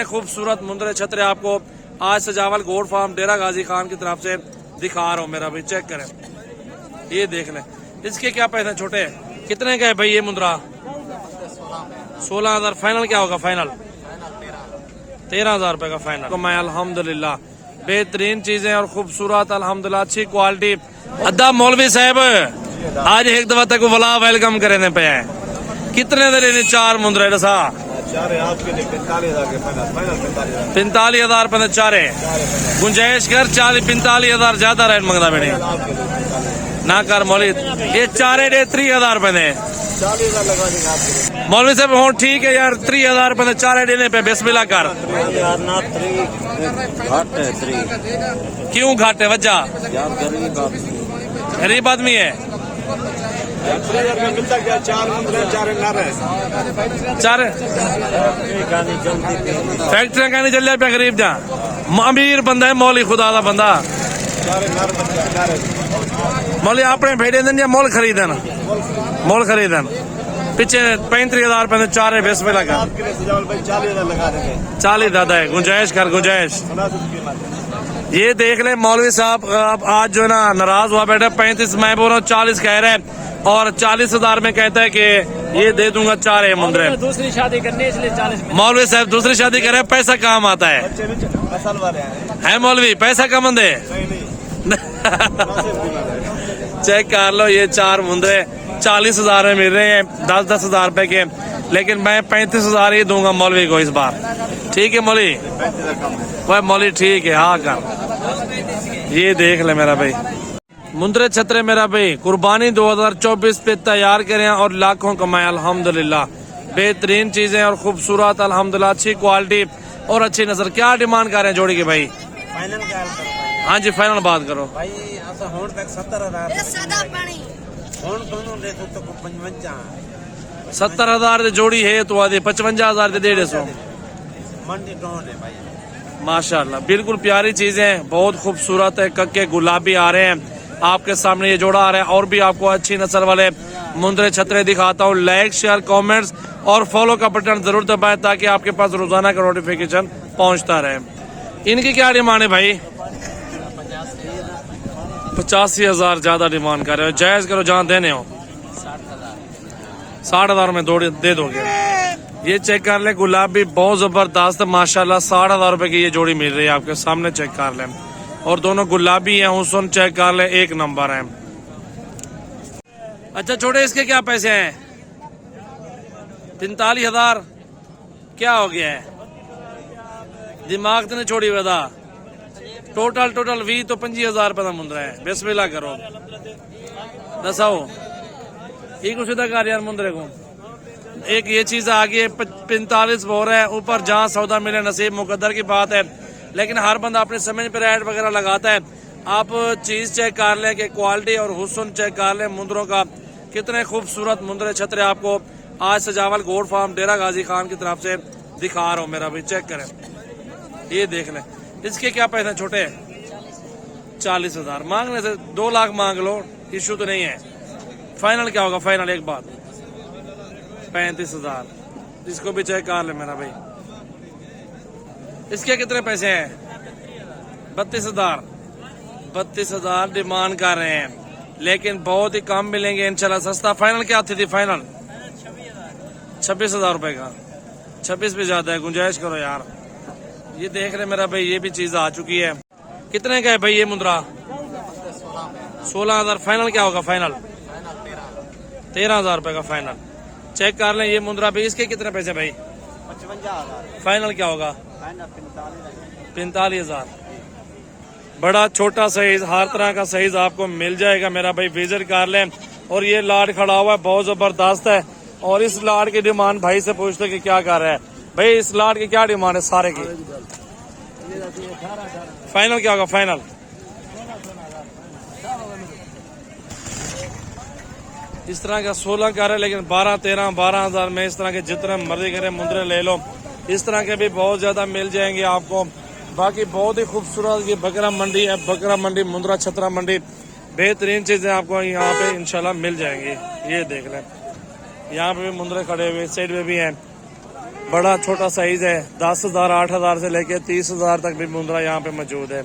खूबसूरत मुंदरे छतरे आपको आज सजावल गोड फार्म डेरा गाजी खान की तरफ से दिखा रहा हूँ मेरा भाई। चेक करें, ये देख लें। इसके क्या पैसे छोटे, कितने का है भाई ये मुंदरा? 16,000 फाइनल क्या होगा? फाइनल 13,000 रुपए का फाइनल। तो मैं अल्हम्दुलिल्लाह बेहतरीन चीजें और खूबसूरत अल्हम्दुलिल्लाह अच्छी क्वालिटी। अद्दा मौलवी साहब आज एक दफा तक बुला वेलकम करे पे है। कितने दे 4 मुंदरे दसा? 45,000 रुपए चारे। गुंजाइश कर 45,000 ज्यादा रेट मंगता बेटे ना कर मौलवी। ये चारे दे 30,000 रुपए ने। मौलवी साहब हो ठीक है यार, 30,000 रुपए चारे देने पे बिस्मिल्लाह कर। क्यों घाटे वजह? गरीब आदमी है। चार फैक्ट्रियां कहनी चल पे गरीब जा। अमीर बंदा है मौली, खुदा का बंदा। मौली अपने भेड़े दिन या मोल खरीदन? मोल खरीदन। पीछे 35,000 रुपए चारे बेस में लगा। 40 दादा है। गुंजाइश कर, गुंजाइश। ये देख ले मौलवी साहब आज जो है ना नाराज हुआ बैठा। 35 मैं बोल रहा हूँ 40 कह रहे हैं और 40,000 में कहता है कि ये दे दूंगा चारे मुंदरे। दूसरी शादी करने इसलिए 40। मौलवी साहब दूसरी शादी करे, पैसा काम आता है मौलवी, पैसा कम दे। चेक कर लो, ये 4 मुंदरे 40,000 में मिल रहे हैं, 10,000 रुपए के। लेकिन मैं 35,000 ही दूंगा मौलवी को इस बार। ठीक है मौलवी? वह मौलवी ठीक है। हाँ कर। ये देख ले मेरा भाई मुंदरे छतरे मेरा भाई कुर्बानी 2024 पे तैयार करें और लाखों कमाए अल्हम्दुलिल्लाह। बेहतरीन चीजें और खूबसूरत अल्हम्दुलिल्लाह अच्छी क्वालिटी और अच्छी नजर। क्या डिमांड कर रहे हैं जोड़ी की भाई? फाइनल का हाँ जी फाइनल बात करो भाई। होड़ तक 70,000 70,000 जोड़ी है तो आदि 55,000 दे 150 मंडी डाउन है भाई। माशाल्लाह बिल्कुल प्यारी चीजें, बहुत खूबसूरत है। कक्के गुलाबी आ रहे हैं आपके सामने, ये जोड़ा आ रहा है। और भी आपको अच्छी नस्ल वाले मुंदरे छतरे दिखाता हूँ। लाइक शेयर कमेंट्स और फॉलो का बटन जरूर दबाएं ताकि आपके पास रोजाना का नोटिफिकेशन पहुंचता रहे। इनकी क्या डिमांड है भाई? 85,000 ज्यादा डिमांड कर रहे हो। जायज करो, जहाँ देने हो 60,000 में दे दोगे। ये चेक कर ले, गुलाबी बहुत जबरदस्त माशाल्लाह। 60,000 रुपए की ये जोड़ी मिल रही है आपके सामने। चेक कर ले, और दोनों गुलाबी है। हुस्न चेक कर ले, एक नंबर है। अच्छा छोटे, इसके क्या पैसे हैं? 45,000 क्या हो गया है? दिमाग तो नहीं छोड़ी बता। टोटल 20 तो 25,000 रुपए का मुंदरा है। बिस्मिल्लाह करो, दसाओ एक उसी तक यार मुंदरे को। एक ये चीज आ गई है 45 बोर है ऊपर, जहाँ सौदा मिले नसीब मुकद्दर की बात है। लेकिन हर बंदा अपने समझ पे रेट वगैरह लगाता है। आप चीज चेक कर लें कि क्वालिटी और हुस्न चेक कर लें मुंदरों का। कितने खूबसूरत मुंदरे छतरे आपको आज सजावल गोड फार्म डेरा गाजी खान की तरफ से दिखा रहा हूँ मेरा भाई। चेक करें, ये देख लें। इसके क्या पैसे छोटे? 40,000 मांगने से 2 लाख मांग लो, इश्यू तो नहीं है। फाइनल क्या होगा? फाइनल एक बात 35,000। इसको भी चेक कर ले मेरा भाई। इसके कितने पैसे हैं? 32,000। 32,000 डिमांड कर रहे हैं, लेकिन बहुत ही कम मिलेंगे इंशाल्लाह। सस्ता फाइनल क्या थी? फाइनल 26,000 रुपए का। 26 भी ज्यादा है, गुंजाइश करो यार। ये देख रहे मेरा भाई, ये भी चीज आ चुकी है। कितने का है भाई ये मुंदरा? 16,000 फाइनल क्या होगा? फाइनल 13,000 रुपए का फाइनल। चेक कर लें ये मुंदरा भी। इसके कितने पैसे भाई? 55,000 फाइनल क्या होगा? 45,000। बड़ा छोटा साइज, हर तरह का साइज आपको मिल जाएगा मेरा भाई। विजिट कर लें। और ये लाट खड़ा हुआ है, बहुत जबरदस्त है। और इस लाट की डिमांड भाई से पूछते कि क्या कर रहा है भाई। इस लाट की क्या डिमांड है सारे की? फाइनल क्या होगा? फाइनल इस तरह का 16 का है, लेकिन 12, 13, 12,000 में इस तरह के जितने मर्जी करें मुंदरे ले लो। इस तरह के भी बहुत ज्यादा मिल जाएंगे आपको। बाकी बहुत ही खूबसूरत ये बकरा मंडी है। बकरा मंडी, मुंदरा छतरा मंडी, बेहतरीन चीजें आपको यहाँ पे इंशाल्लाह मिल जाएंगी। ये देख लें, यहाँ पे भी मुंदरे खड़े हुए, साइड में भी हैं। बड़ा छोटा साइज है। 10,000 8,000 से लेके 30,000 तक भी मुंद्रा यहाँ पे मौजूद है।